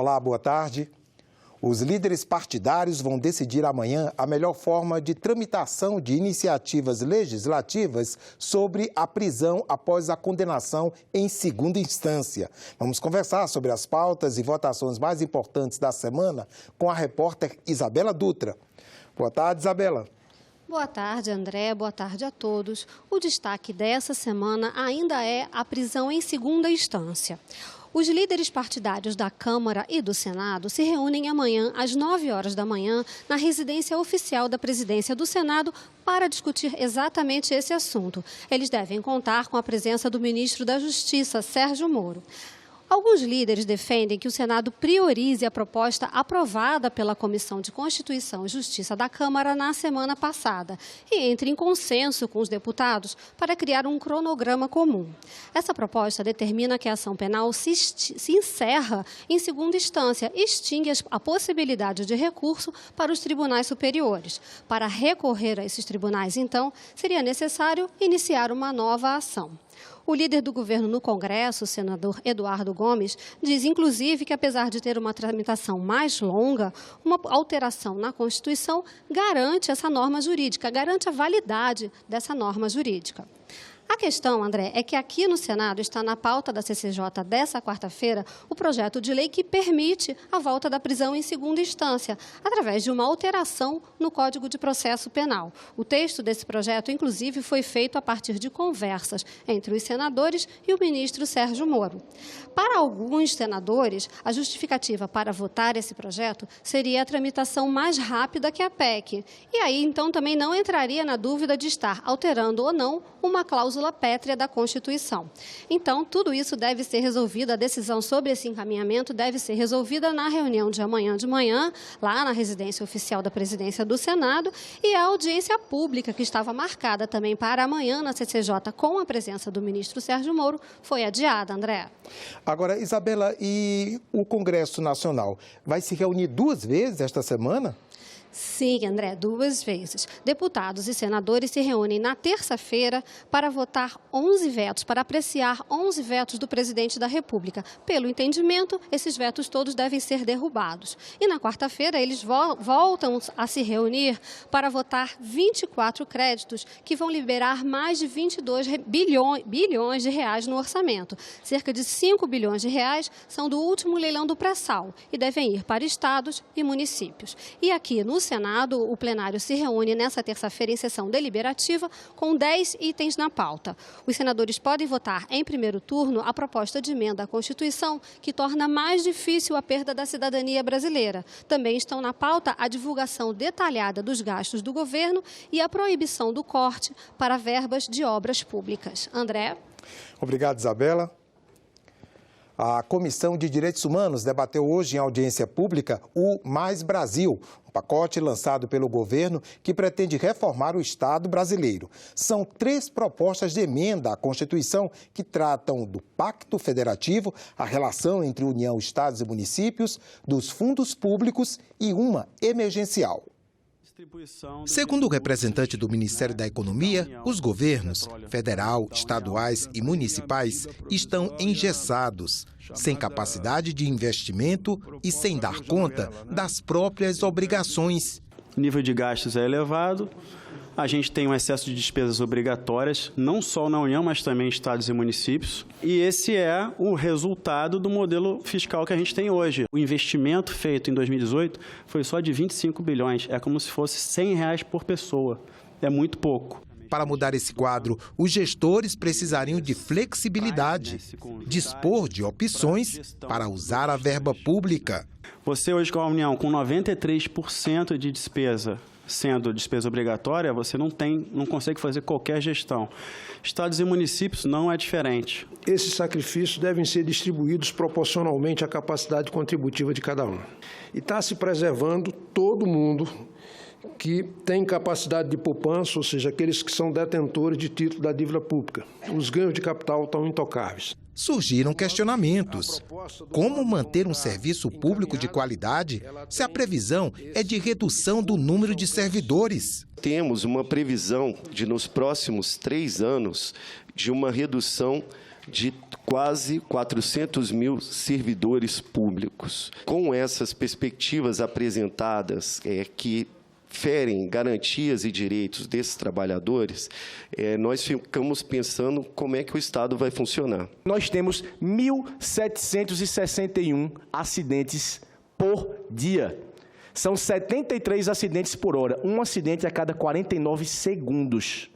Olá, boa tarde. Os líderes partidários vão decidir amanhã a melhor forma de tramitação de iniciativas legislativas sobre a prisão após a condenação em segunda instância. Vamos conversar sobre as pautas e votações mais importantes da semana com a repórter Isabela Dutra. Boa tarde, Isabela. Boa tarde, André. Boa tarde a todos. O destaque dessa semana ainda é a prisão em segunda instância. Os líderes partidários da Câmara e do Senado se reúnem amanhã às 9 horas da manhã na residência oficial da presidência do Senado para discutir exatamente esse assunto. Eles devem contar com a presença do ministro da Justiça, Sérgio Moro. Alguns líderes defendem que o Senado priorize a proposta aprovada pela Comissão de Constituição e Justiça da Câmara na semana passada e entre em consenso com os deputados para criar um cronograma comum. Essa proposta determina que a ação penal se encerra em segunda instância e extingue a possibilidade de recurso para os tribunais superiores. Para recorrer a esses tribunais, então, seria necessário iniciar uma nova ação. O líder do governo no Congresso, o senador Eduardo Gomes, diz, inclusive, que apesar de ter uma tramitação mais longa, uma alteração na Constituição garante essa norma jurídica, garante a validade dessa norma jurídica. A questão, André, é que aqui no Senado está na pauta da CCJ dessa quarta-feira o projeto de lei que permite a volta da prisão em segunda instância, através de uma alteração no Código de Processo Penal. O texto desse projeto, inclusive, foi feito a partir de conversas entre os senadores e o ministro Sérgio Moro. Para alguns senadores, a justificativa para votar esse projeto seria a tramitação mais rápida que a PEC. E aí, então, também não entraria na dúvida de estar alterando ou não uma cláusula pétrea da Constituição. Então, tudo isso deve ser resolvido, a decisão sobre esse encaminhamento deve ser resolvida na reunião de amanhã de manhã, lá na residência oficial da presidência do Senado, e a audiência pública, que estava marcada também para amanhã na CCJ com a presença do ministro Sérgio Moro, foi adiada, André. Agora, Isabela, e o Congresso Nacional vai se reunir 2 vezes esta semana? Sim, André, 2 vezes. Deputados e senadores se reúnem na terça-feira para votar 11 vetos, para apreciar 11 vetos do presidente da República. Pelo entendimento, esses vetos todos devem ser derrubados. E na quarta-feira, eles voltam a se reunir para votar 24 créditos, que vão liberar mais de 22 bilhões de reais no orçamento. Cerca de 5 bilhões de reais são do último leilão do pré-sal e devem ir para estados e municípios. E aqui no Senado, o plenário se reúne nesta terça-feira em sessão deliberativa com 10 itens na pauta. Os senadores podem votar em primeiro turno a proposta de emenda à Constituição que torna mais difícil a perda da cidadania brasileira. Também estão na pauta a divulgação detalhada dos gastos do governo e a proibição do corte para verbas de obras públicas. André? Obrigado, Isabela. A Comissão de Direitos Humanos debateu hoje em audiência pública o Mais Brasil, um pacote lançado pelo governo que pretende reformar o Estado brasileiro. São 3 propostas de emenda à Constituição que tratam do Pacto Federativo, a relação entre União, Estados e municípios, dos fundos públicos e uma emergencial. Segundo o representante do Ministério da Economia, os governos federal, estaduais e municipais estão engessados, sem capacidade de investimento e sem dar conta das próprias obrigações. O nível de gastos é elevado, a gente tem um excesso de despesas obrigatórias, não só na União, mas também em estados e municípios. E esse é o resultado do modelo fiscal que a gente tem hoje. O investimento feito em 2018 foi só de 25 bilhões, é como se fosse R$100 por pessoa, é muito pouco. Para mudar esse quadro, os gestores precisariam de flexibilidade, dispor de opções para usar a verba pública. Você hoje com a União, com 93% de despesa, sendo despesa obrigatória, você não consegue fazer qualquer gestão. Estados e municípios não é diferente. Esses sacrifícios devem ser distribuídos proporcionalmente à capacidade contributiva de cada um. E está se preservando todo mundo que tem capacidade de poupança, ou seja, aqueles que são detentores de título da dívida pública. Os ganhos de capital estão intocáveis. Surgiram questionamentos. Como manter um serviço público de qualidade se a previsão é de redução do número de servidores? Temos uma previsão de, nos próximos 3 anos, de uma redução de quase 400 mil servidores públicos. Com essas perspectivas apresentadas, que ferem garantias e direitos desses trabalhadores, nós ficamos pensando como é que o Estado vai funcionar. Nós temos 1.761 acidentes por dia. São 73 acidentes por hora, um acidente a cada 49 segundos.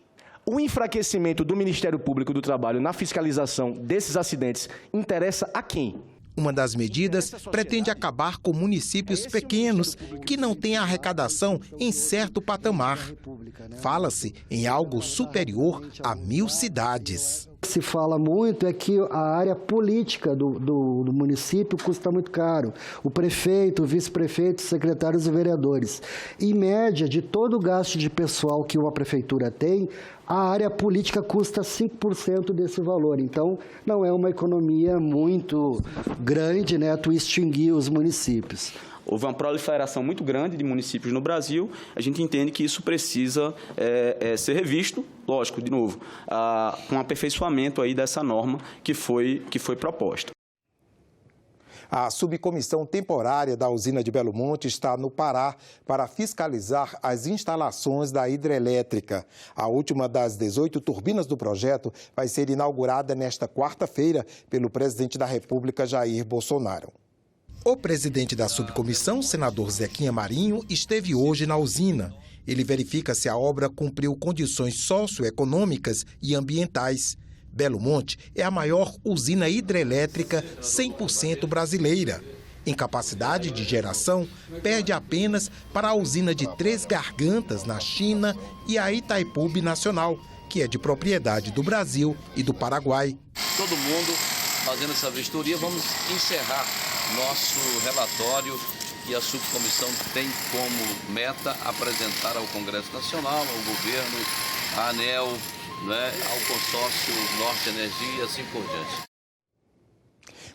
O enfraquecimento do Ministério Público do Trabalho na fiscalização desses acidentes interessa a quem? Uma das medidas pretende acabar com municípios pequenos que não têm arrecadação em certo patamar. Fala-se em algo superior a 1.000 cidades. Se fala muito é que a área política do município custa muito caro. O prefeito, o vice-prefeito, secretários e vereadores. Em média, de todo o gasto de pessoal que uma prefeitura tem, a área política custa 5% desse valor. Então, não é uma economia muito grande, né, tu extinguir os municípios. Houve uma proliferação muito grande de municípios no Brasil. A gente entende que isso precisa ser revisto, lógico, de novo, com um aperfeiçoamento aí dessa norma que foi proposta. A subcomissão temporária da usina de Belo Monte está no Pará para fiscalizar as instalações da hidrelétrica. A última das 18 turbinas do projeto vai ser inaugurada nesta quarta-feira pelo presidente da República, Jair Bolsonaro. O presidente da subcomissão, senador Zequinha Marinho, esteve hoje na usina. Ele verifica se a obra cumpriu condições socioeconômicas e ambientais. Belo Monte é a maior usina hidrelétrica 100% brasileira. Em capacidade de geração, perde apenas para a usina de Três Gargantas, na China, e a Itaipu Binacional, que é de propriedade do Brasil e do Paraguai. Todo mundo fazendo essa vistoria, vamos encerrar nosso relatório e a subcomissão tem como meta apresentar ao Congresso Nacional, ao governo, à ANEEL, ao consórcio Norte Energia e assim por diante.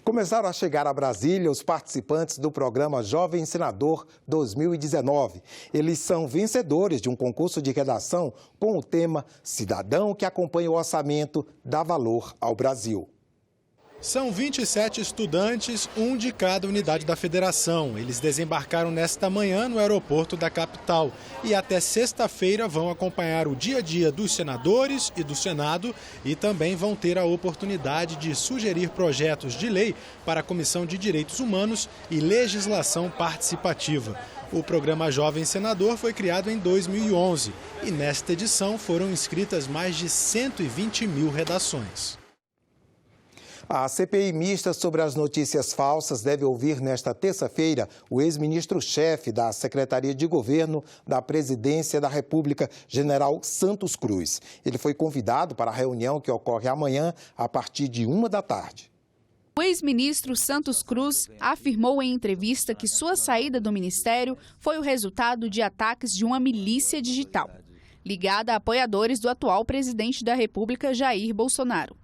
Começaram a chegar a Brasília os participantes do programa Jovem Senador 2019. Eles são vencedores de um concurso de redação com o tema Cidadão que acompanha o orçamento dá valor ao Brasil. São 27 estudantes, um de cada unidade da federação. Eles desembarcaram nesta manhã no aeroporto da capital e até sexta-feira vão acompanhar o dia a dia dos senadores e do Senado e também vão ter a oportunidade de sugerir projetos de lei para a Comissão de Direitos Humanos e Legislação Participativa. O programa Jovem Senador foi criado em 2011 e nesta edição foram inscritas mais de 120 mil redações. A CPI mista sobre as notícias falsas deve ouvir nesta terça-feira o ex-ministro-chefe da Secretaria de Governo da Presidência da República, General Santos Cruz. Ele foi convidado para a reunião que ocorre amanhã a partir de 13h. O ex-ministro Santos Cruz afirmou em entrevista que sua saída do ministério foi o resultado de ataques de uma milícia digital, ligada a apoiadores do atual presidente da República, Jair Bolsonaro.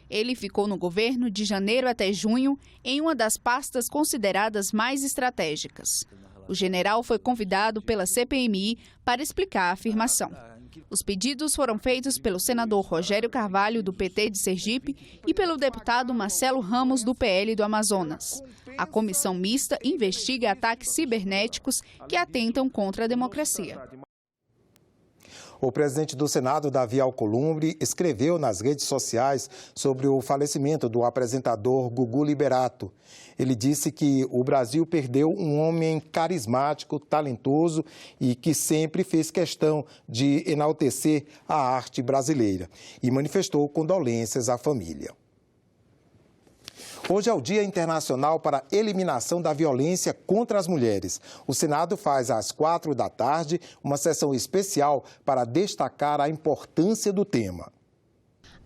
Ele ficou no governo de janeiro até junho em uma das pastas consideradas mais estratégicas. O general foi convidado pela CPMI para explicar a afirmação. Os pedidos foram feitos pelo senador Rogério Carvalho, do PT de Sergipe, e pelo deputado Marcelo Ramos, do PL do Amazonas. A comissão mista investiga ataques cibernéticos que atentam contra a democracia. O presidente do Senado, Davi Alcolumbre, escreveu nas redes sociais sobre o falecimento do apresentador Gugu Liberato. Ele disse que o Brasil perdeu um homem carismático, talentoso e que sempre fez questão de enaltecer a arte brasileira e manifestou condolências à família. Hoje é o Dia Internacional para a Eliminação da Violência contra as Mulheres. O Senado faz às 16h uma sessão especial para destacar a importância do tema.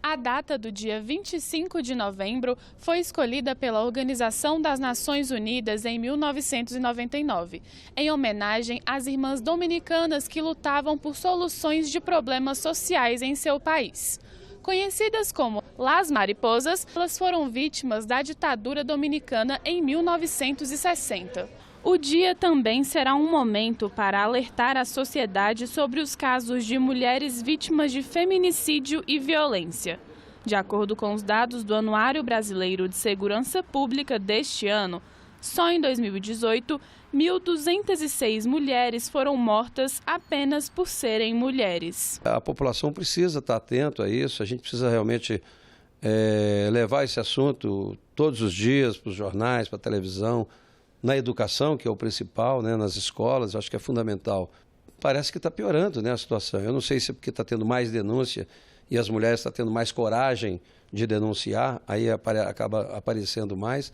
A data do dia 25 de novembro foi escolhida pela Organização das Nações Unidas em 1999, em homenagem às irmãs dominicanas que lutavam por soluções de problemas sociais em seu país. Conhecidas como Las Mariposas, elas foram vítimas da ditadura dominicana em 1960. O dia também será um momento para alertar a sociedade sobre os casos de mulheres vítimas de feminicídio e violência. De acordo com os dados do Anuário Brasileiro de Segurança Pública deste ano, só em 2018, 1.206 mulheres foram mortas apenas por serem mulheres. A população precisa estar atento a isso, a gente precisa realmente levar esse assunto todos os dias para os jornais, para a televisão, na educação, que é o principal, né, nas escolas, acho que é fundamental. Parece que está piorando, né, a situação. Eu não sei se é porque está tendo mais denúncia e as mulheres estão tendo mais coragem de denunciar, aí acaba aparecendo mais,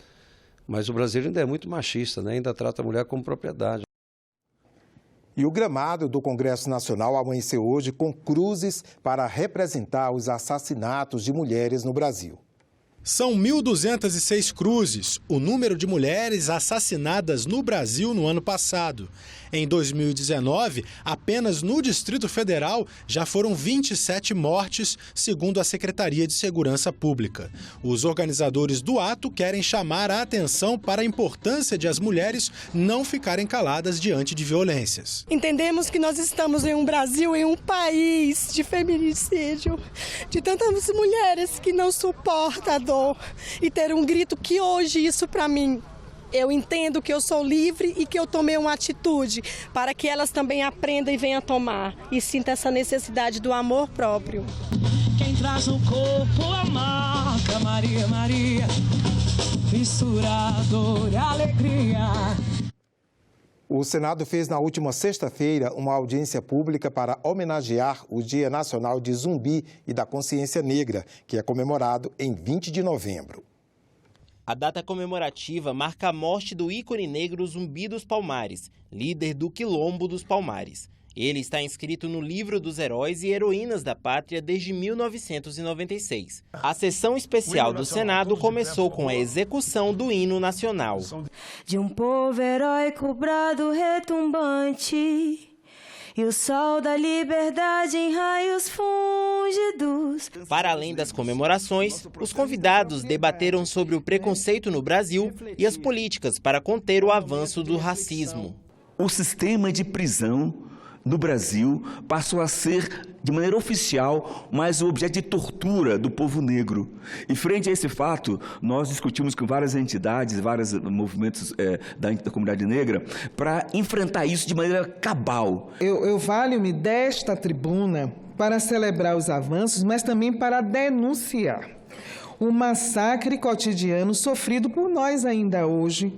mas o Brasil ainda é muito machista, né, ainda trata a mulher como propriedade. E o gramado do Congresso Nacional amanheceu hoje com cruzes para representar os assassinatos de mulheres no Brasil. São 1.206 cruzes, o número de mulheres assassinadas no Brasil no ano passado. Em 2019, apenas no Distrito Federal já foram 27 mortes, segundo a Secretaria de Segurança Pública. Os organizadores do ato querem chamar a atenção para a importância de as mulheres não ficarem caladas diante de violências. Entendemos que nós estamos em um Brasil, em um país de feminicídio, de tantas mulheres que não suportam a dor e ter um grito que hoje isso para mim, eu entendo que eu sou livre e que eu tomei uma atitude para que elas também aprendam e venham tomar e sintam essa necessidade do amor próprio. Quem traz no corpo a marca, Maria, Maria, misturador e alegria. O Senado fez na última sexta-feira uma audiência pública para homenagear o Dia Nacional de Zumbi e da Consciência Negra, que é comemorado em 20 de novembro. A data comemorativa marca a morte do ícone negro Zumbi dos Palmares, líder do Quilombo dos Palmares. Ele está inscrito no livro dos heróis e heroínas da pátria desde 1996. A sessão especial do Senado começou com a execução do hino nacional. De um povo heróico, brado retumbante, e o sol da liberdade em raios fúlgidos. Para além das comemorações, os convidados debateram sobre o preconceito no Brasil e as políticas para conter o avanço do racismo. O sistema de prisão no Brasil passou a ser, de maneira oficial, mais o objeto de tortura do povo negro. E frente a esse fato, nós discutimos com várias entidades, vários movimentos da comunidade negra, para enfrentar isso de maneira cabal. Eu valho-me desta tribuna para celebrar os avanços, mas também para denunciar o massacre cotidiano sofrido por nós ainda hoje,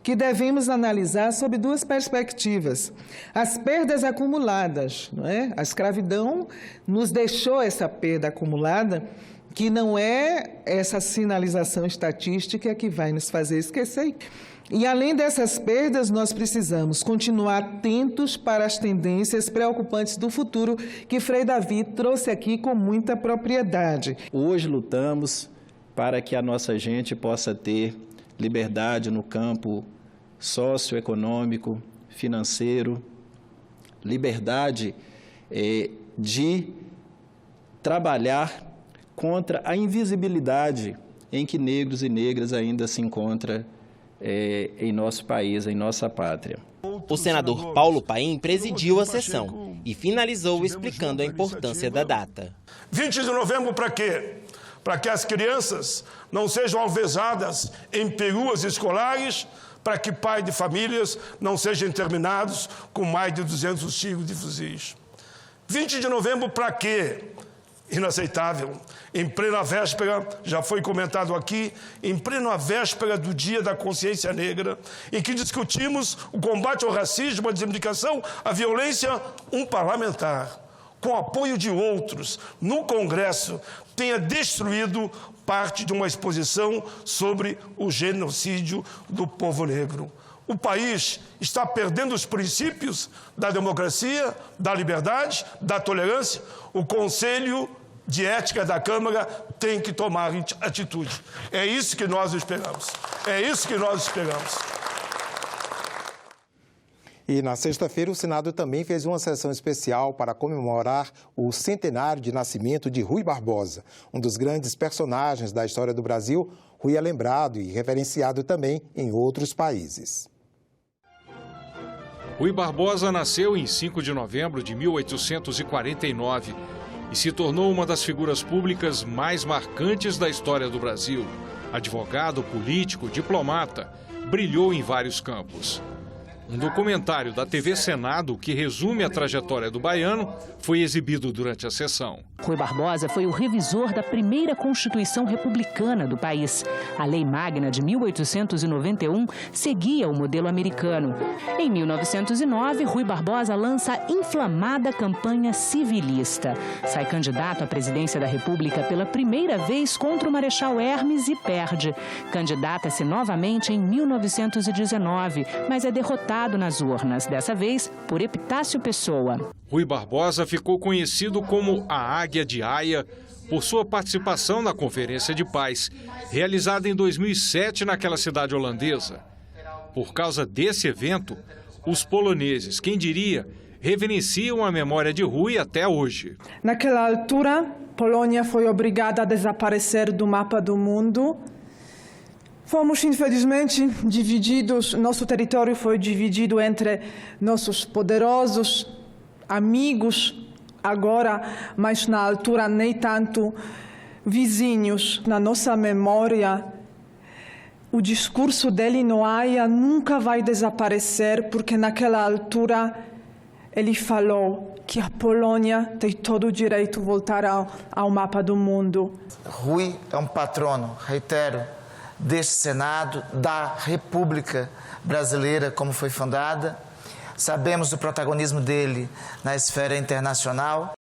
que devemos analisar sob duas perspectivas. As perdas acumuladas, não é? A escravidão nos deixou essa perda acumulada, que não é essa sinalização estatística que vai nos fazer esquecer. E, além dessas perdas, nós precisamos continuar atentos para as tendências preocupantes do futuro que Frei Davi trouxe aqui com muita propriedade. Hoje lutamos para que a nossa gente possa ter liberdade no campo socioeconômico, financeiro, liberdade de trabalhar contra a invisibilidade em que negros e negras ainda se encontram em nosso país, em nossa pátria. O senador Paulo Paim presidiu a sessão e finalizou explicando a importância da data. 20 de novembro para quê? Para que as crianças não sejam alvejadas em peruas escolares, para que pais de famílias não sejam interminados com mais de 200 tiros de fuzis. 20 de novembro para quê? Inaceitável. Em plena véspera, já foi comentado aqui, em plena véspera do Dia da Consciência Negra, em que discutimos o combate ao racismo, a desindicação, a violência, um parlamentar, com apoio de outros, no Congresso, tenha destruído parte de uma exposição sobre o genocídio do povo negro. O país está perdendo os princípios da democracia, da liberdade, da tolerância. O Conselho de Ética da Câmara tem que tomar atitude. É isso que nós esperamos. É isso que nós esperamos. E na sexta-feira, o Senado também fez uma sessão especial para comemorar o centenário de nascimento de Rui Barbosa. Um dos grandes personagens da história do Brasil, Rui é lembrado e reverenciado também em outros países. Rui Barbosa nasceu em 5 de novembro de 1849. e se tornou uma das figuras públicas mais marcantes da história do Brasil. Advogado, político, diplomata, brilhou em vários campos. Um documentário da TV Senado que resume a trajetória do baiano foi exibido durante a sessão. Rui Barbosa foi o revisor da primeira Constituição republicana do país. A Lei Magna de 1891 seguia o modelo americano. Em 1909, Rui Barbosa lança a inflamada campanha civilista. Sai candidato à presidência da República pela primeira vez contra o Marechal Hermes e perde. Candidata-se novamente em 1919, mas é derrotado nas urnas, dessa vez por Epitácio Pessoa. Rui Barbosa ficou conhecido como a Águia de Haia por sua participação na Conferência de Paz, realizada em 2007 naquela cidade holandesa. Por causa desse evento, os poloneses, quem diria, reverenciam a memória de Rui até hoje. Naquela altura, Polônia foi obrigada a desaparecer do mapa do mundo. Fomos, infelizmente, divididos, nosso território foi dividido entre nossos poderosos amigos, agora, mas na altura nem tanto vizinhos. Na nossa memória, o discurso dele no Haia nunca vai desaparecer, porque naquela altura ele falou que a Polônia tem todo o direito de voltar ao mapa do mundo. Rui é um patrono, reitero, deste Senado, da República Brasileira, como foi fundada. Sabemos do protagonismo dele na esfera internacional.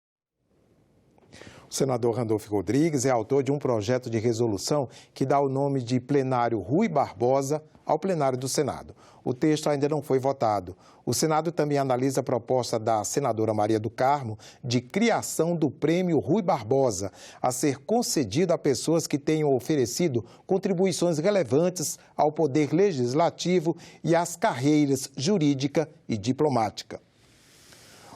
O senador Randolfo Rodrigues é autor de um projeto de resolução que dá o nome de Plenário Rui Barbosa ao plenário do Senado. O texto ainda não foi votado. O Senado também analisa a proposta da senadora Maria do Carmo de criação do Prêmio Rui Barbosa, a ser concedido a pessoas que tenham oferecido contribuições relevantes ao poder legislativo e às carreiras jurídica e diplomática.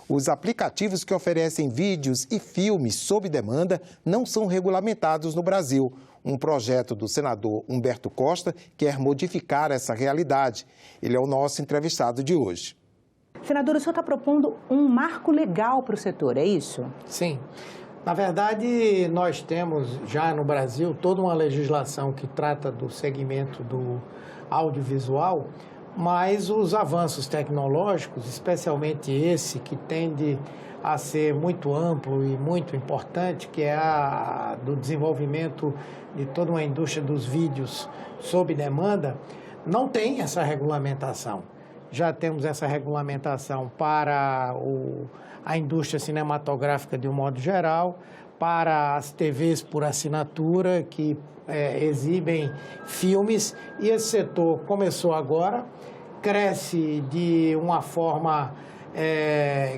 Os aplicativos que oferecem vídeos e filmes sob demanda não são regulamentados no Brasil. Um projeto do senador Humberto Costa quer modificar essa realidade. Ele é o nosso entrevistado de hoje. Senador, o senhor está propondo um marco legal para o setor, é isso? Sim. Na verdade, nós temos já no Brasil toda uma legislação que trata do segmento do audiovisual, mas os avanços tecnológicos, especialmente esse que tende a ser muito amplo e muito importante, que é a do desenvolvimento de toda uma indústria dos vídeos sob demanda, não tem essa regulamentação. Já temos essa regulamentação para a indústria cinematográfica de um modo geral, para as TVs por assinatura que exibem filmes, e esse setor começou agora, cresce de uma forma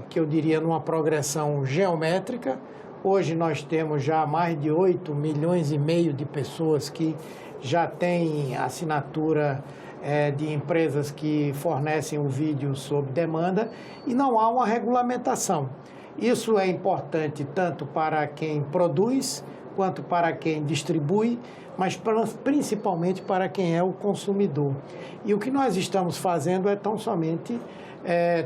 que eu diria numa progressão geométrica. Hoje nós temos já mais de 8,5 milhões de pessoas que já têm assinatura de empresas que fornecem o vídeo sob demanda, e não há uma regulamentação. Isso é importante tanto para quem produz quanto para quem distribui, mas principalmente para quem é o consumidor. E o que nós estamos fazendo é tão somente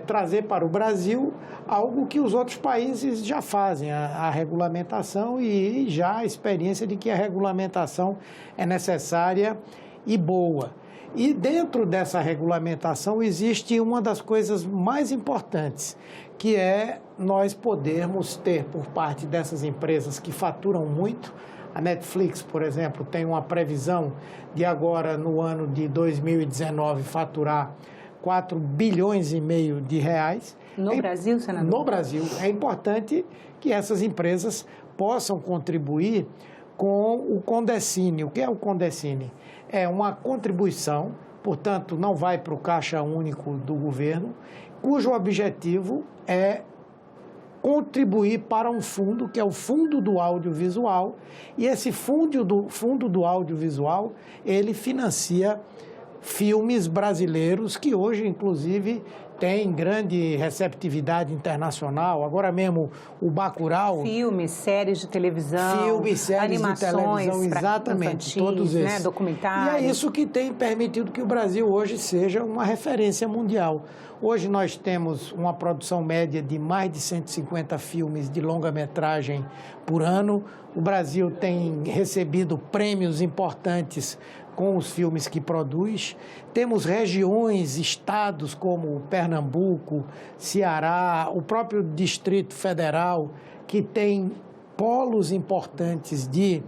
trazer para o Brasil algo que os outros países já fazem, a regulamentação, e já a experiência de que a regulamentação é necessária e boa. E dentro dessa regulamentação existe uma das coisas mais importantes, que é nós podermos ter por parte dessas empresas que faturam muito. A Netflix, por exemplo, tem uma previsão de agora, no ano de 2019, faturar 4,5 bilhões de reais. No Brasil, senador? No Brasil. É importante que essas empresas possam contribuir com o Condecine. O que é o Condecine? É uma contribuição, portanto, não vai para o Caixa Único do governo, cujo objetivo é contribuir para um fundo, que é o Fundo do Audiovisual, e esse fundo do Audiovisual, ele financia filmes brasileiros que hoje, inclusive, tem grande receptividade internacional. Agora mesmo o Bacurau... Filmes, séries de televisão, filmes, séries animações, de televisão, exatamente, infantis, todos esses. né, documentários. E é isso que tem permitido que o Brasil hoje seja uma referência mundial. Hoje nós temos uma produção média de mais de 150 filmes de longa-metragem por ano. O Brasil tem recebido prêmios importantes com os filmes que produz. Temos regiões, estados como Pernambuco, Ceará, o próprio Distrito Federal, que tem polos importantes de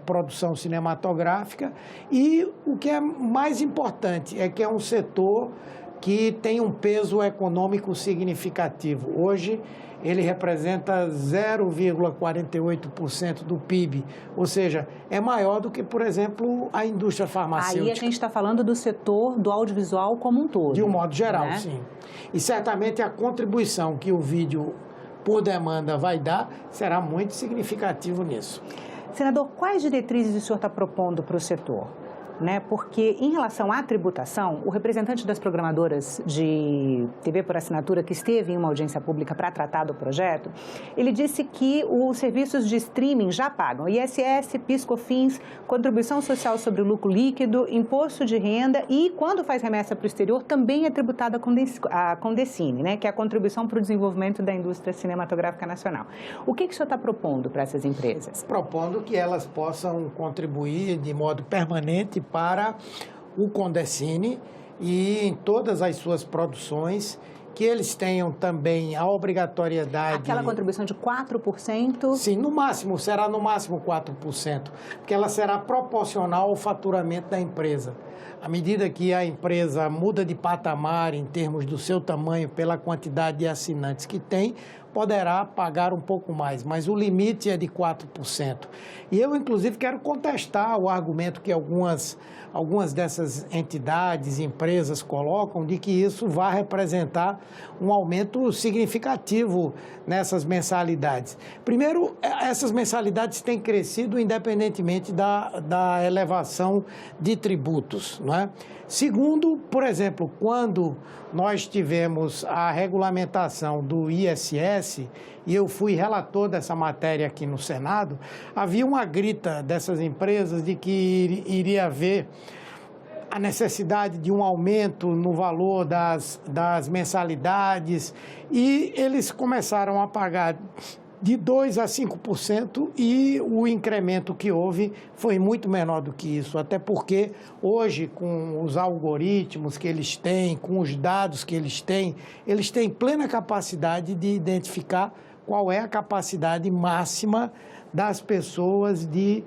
produção cinematográfica. E o que é mais importante é que é um setor que tem um peso econômico significativo. Hoje, ele representa 0,48% do PIB, ou seja, é maior do que, por exemplo, a indústria farmacêutica. Aí a gente está falando do setor do audiovisual como um todo. De um modo geral, né? Sim. E certamente a contribuição que o vídeo por demanda vai dar será muito significativo nisso. Senador, quais diretrizes o senhor está propondo para o setor? Porque, em relação à tributação, o representante das programadoras de TV por assinatura que esteve em uma audiência pública para tratar do projeto, ele disse que os serviços de streaming já pagam ISS, PIS/COFINS, contribuição social sobre o lucro líquido, imposto de renda e, quando faz remessa para o exterior, também é tributada a Condecine, que é a contribuição para o desenvolvimento da indústria cinematográfica nacional. O que o senhor está propondo para essas empresas? Propondo que elas possam contribuir de modo permanente para o Condecine e em todas as suas produções, que eles tenham também a obrigatoriedade... Aquela contribuição de 4%? Sim, será no máximo 4%, porque ela será proporcional ao faturamento da empresa. À medida que a empresa muda de patamar em termos do seu tamanho pela quantidade de assinantes que tem, poderá pagar um pouco mais, mas o limite é de 4%. E eu, inclusive, quero contestar o argumento que algumas dessas entidades, empresas colocam, de que isso vai representar um aumento significativo nessas mensalidades. Primeiro, essas mensalidades têm crescido independentemente da elevação de tributos, não é? Segundo, por exemplo, quando nós tivemos a regulamentação do ISS, e eu fui relator dessa matéria aqui no Senado, havia uma grita dessas empresas de que iria haver a necessidade de um aumento no valor das mensalidades, e eles começaram a pagar de 2% a 5%, e o incremento que houve foi muito menor do que isso, até porque hoje, com os algoritmos que eles têm, com os dados que eles têm plena capacidade de identificar qual é a capacidade máxima das pessoas de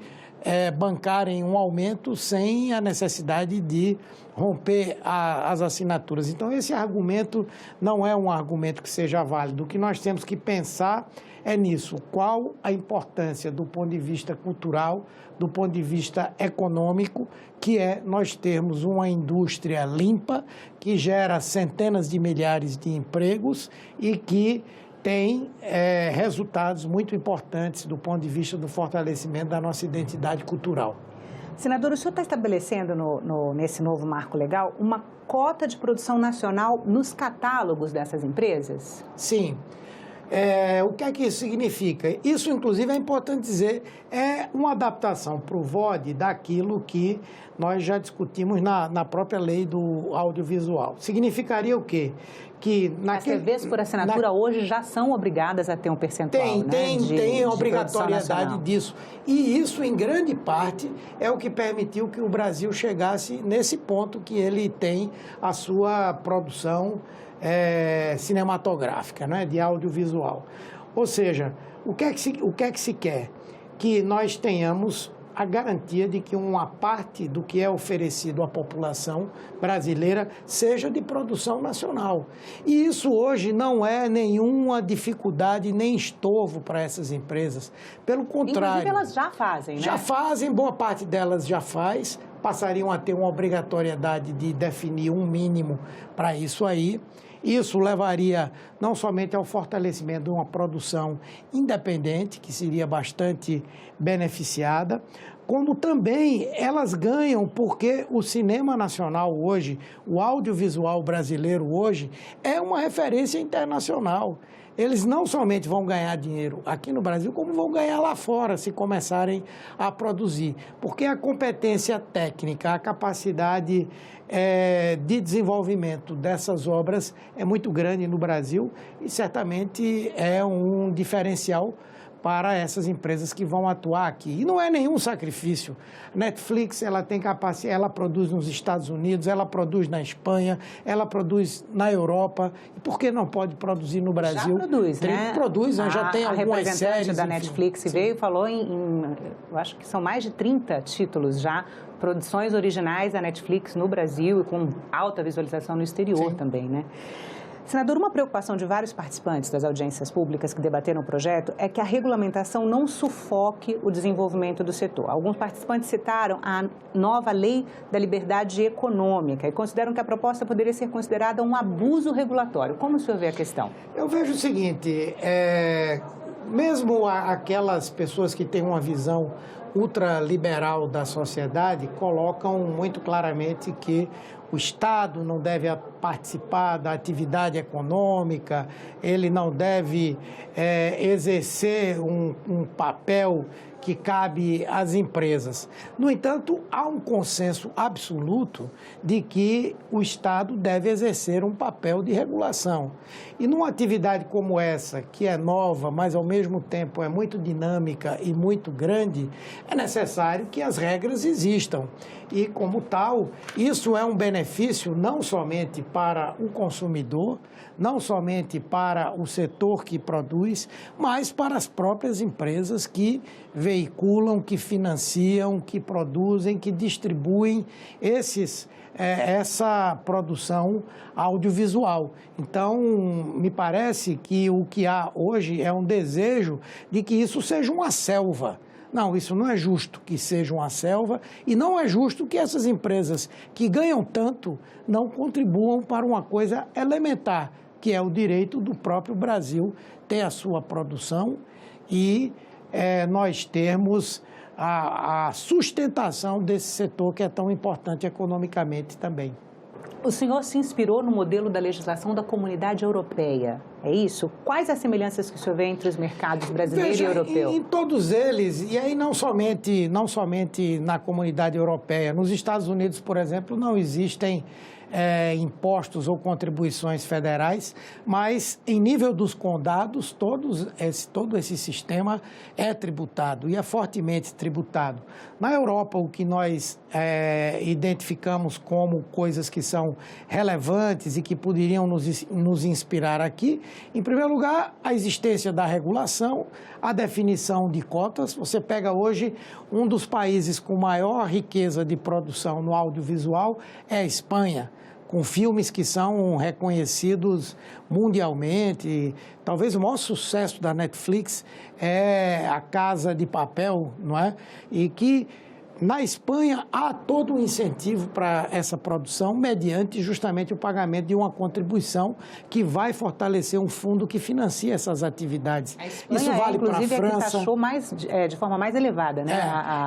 bancarem um aumento sem a necessidade de romper as assinaturas. Então, esse argumento não é um argumento que seja válido. O que nós temos que pensar é nisso. Qual a importância do ponto de vista cultural, do ponto de vista econômico, que é nós termos uma indústria limpa, que gera centenas de milhares de empregos e que tem resultados muito importantes do ponto de vista do fortalecimento da nossa identidade cultural. Senador, o senhor está estabelecendo nesse novo marco legal uma cota de produção nacional nos catálogos dessas empresas? Sim. O que é que isso significa? Isso, inclusive, é importante dizer, é uma adaptação para o VOD daquilo que nós já discutimos na própria lei do audiovisual. Significaria o quê? Que as TVs por assinatura hoje já são obrigadas a ter um percentual, Tem obrigatoriedade disso. E isso, em grande parte, é o que permitiu que o Brasil chegasse nesse ponto que ele tem a sua produção cinematográfica, de audiovisual. Ou seja, o que é que se quer? Que nós tenhamos a garantia de que uma parte do que é oferecido à população brasileira seja de produção nacional. E isso hoje não é nenhuma dificuldade nem estorvo para essas empresas. Pelo contrário. Inclusive, elas já fazem, né? Já fazem, boa parte delas já faz, passariam a ter uma obrigatoriedade de definir um mínimo para isso aí. Isso levaria não somente ao fortalecimento de uma produção independente, que seria bastante beneficiada, como também elas ganham porque o cinema nacional hoje, o audiovisual brasileiro hoje, é uma referência internacional. Eles não somente vão ganhar dinheiro aqui no Brasil, como vão ganhar lá fora se começarem a produzir. Porque a competência técnica, a capacidade de desenvolvimento dessas obras é muito grande no Brasil e certamente é um diferencial para essas empresas que vão atuar aqui. E não é nenhum sacrifício. Netflix, ela tem capacidade, ela produz nos Estados Unidos, ela produz na Espanha, ela produz na Europa. E por que não pode produzir no Brasil? Já produz, né? Produz, já tem algumas séries. A representante da Netflix veio e falou eu acho que são mais de 30 títulos já, produções originais da Netflix no Brasil e com alta visualização no exterior também, né? Senador, uma preocupação de vários participantes das audiências públicas que debateram o projeto é que a regulamentação não sufoque o desenvolvimento do setor. Alguns participantes citaram a nova lei da liberdade econômica e consideram que a proposta poderia ser considerada um abuso regulatório. Como o senhor vê a questão? Eu vejo o seguinte, mesmo aquelas pessoas que têm uma visão ultraliberal da sociedade colocam muito claramente que o Estado não deve participar da atividade econômica, ele não deve exercer um papel que cabe às empresas. No entanto, há um consenso absoluto de que o Estado deve exercer um papel de regulação. E numa atividade como essa, que é nova, mas ao mesmo tempo é muito dinâmica e muito grande, é necessário que as regras existam. E, como tal, isso é um benefício não somente para o consumidor, não somente para o setor que produz, mas para as próprias empresas que veiculam, que financiam, que produzem, que distribuem essa produção audiovisual. Então, me parece que o que há hoje é um desejo de que isso seja uma selva. Não, isso não é justo que seja uma selva e não é justo que essas empresas que ganham tanto não contribuam para uma coisa elementar, que é o direito do próprio Brasil ter a sua produção e nós termos a sustentação desse setor que é tão importante economicamente também. O senhor se inspirou no modelo da legislação da Comunidade Europeia, é isso? Quais as semelhanças que o senhor vê entre os mercados brasileiro e europeu? Em todos eles, e aí não somente na Comunidade Europeia. Nos Estados Unidos, por exemplo, não existem impostos ou contribuições federais, mas em nível dos condados, todo esse sistema é tributado e é fortemente tributado. Na Europa, o que nós identificamos como coisas que são relevantes e que poderiam nos inspirar aqui, em primeiro lugar, a existência da regulação, a definição de cotas. Você pega hoje um dos países com maior riqueza de produção no audiovisual, é a Espanha, com filmes que são reconhecidos mundialmente. Talvez o maior sucesso da Netflix é A Casa de Papel, não é? E que na Espanha há todo um incentivo para essa produção mediante justamente o pagamento de uma contribuição que vai fortalecer um fundo que financia essas atividades. A Espanha isso vale para a França. É que taxou de forma mais elevada, né?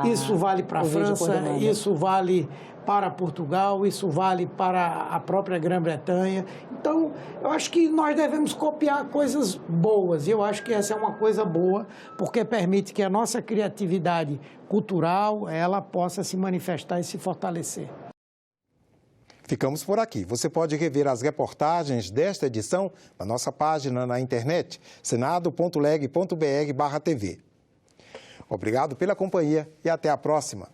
Isso vale para a França, isso vale para Portugal, isso vale para a própria Grã-Bretanha. Então, eu acho que nós devemos copiar coisas boas. E eu acho que essa é uma coisa boa, porque permite que a nossa criatividade cultural ela possa se manifestar e se fortalecer. Ficamos por aqui. Você pode rever as reportagens desta edição na nossa página na internet, senado.leg.br/TV. Obrigado pela companhia e até a próxima.